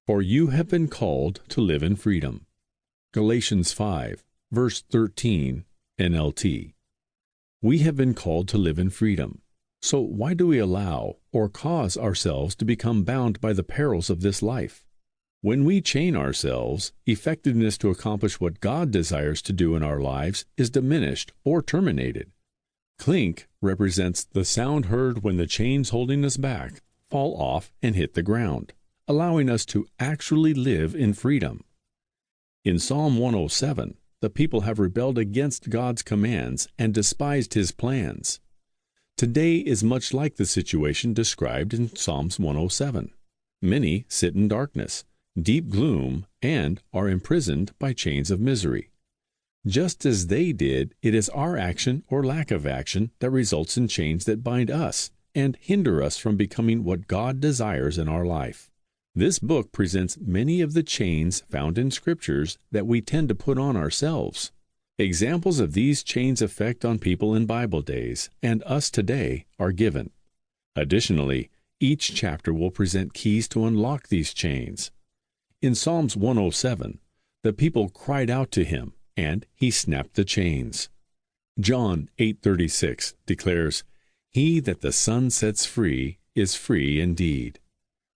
For you have been called to live in freedom. Galatians 5, verse 13, NLT. We have been called to live in freedom. So why do we allow or cause ourselves to become bound by the perils of this life? When we chain ourselves, effectiveness to accomplish what God desires to do in our lives is diminished or terminated. Clink represents the sound heard when the chains holding us back fall off and hit the ground, allowing us to actually live in freedom. In Psalm 107, the people have rebelled against God's commands and despised His plans. Today is much like the situation described in Psalms 107. Many sit in darkness, deep gloom, and are imprisoned by chains of misery. Just as they did, it is our action or lack of action that results in chains that bind us and hinder us from becoming what God desires in our life. This book presents many of the chains found in Scriptures that we tend to put on ourselves. Examples of these chains' effect on people in Bible days and us today are given. Additionally, each chapter will present keys to unlock these chains. In Psalms 107, the people cried out to Him, and He snapped the chains. John 8:36 declares, "He that the Son sets free is free indeed."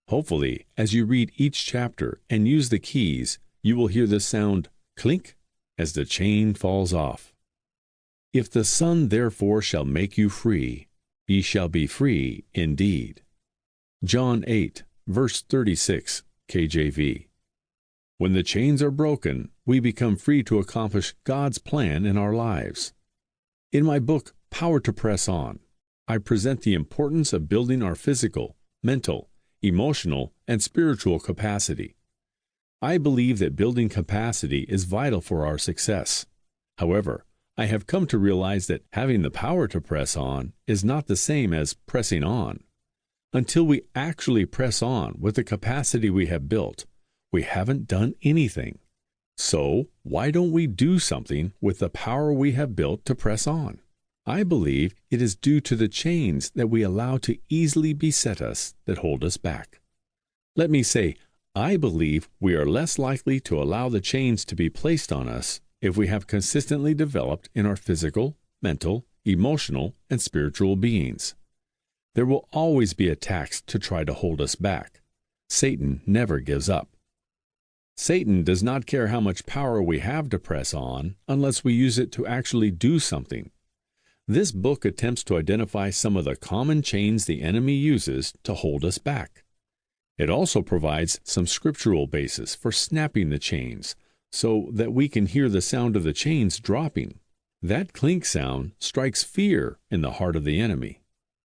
Hopefully, as you read each chapter and use the keys, you will hear the sound clink as the chain falls off. If the Son therefore shall make you free, ye shall be free indeed. John 8, verse 36, KJV. When the chains are broken, we become free to accomplish God's plan in our lives. In my book, Power to Press On, I present the importance of building our physical, mental, emotional, and spiritual capacity. I believe that building capacity is vital for our success. However, I have come to realize that having the power to press on is not the same as pressing on. Until we actually press on with the capacity we have built, we haven't done anything. So, why don't we do something with the power we have built to press on? I believe it is due to the chains that we allow to easily beset us that hold us back. Let me say, I believe we are less likely to allow the chains to be placed on us if we have consistently developed in our physical, mental, emotional, and spiritual beings. There will always be attacks to try to hold us back. Satan never gives up. Satan does not care how much power we have to press on unless we use it to actually do something. This book attempts to identify some of the common chains the enemy uses to hold us back. It also provides some scriptural basis for snapping the chains so that we can hear the sound of the chains dropping. That clink sound strikes fear in the heart of the enemy.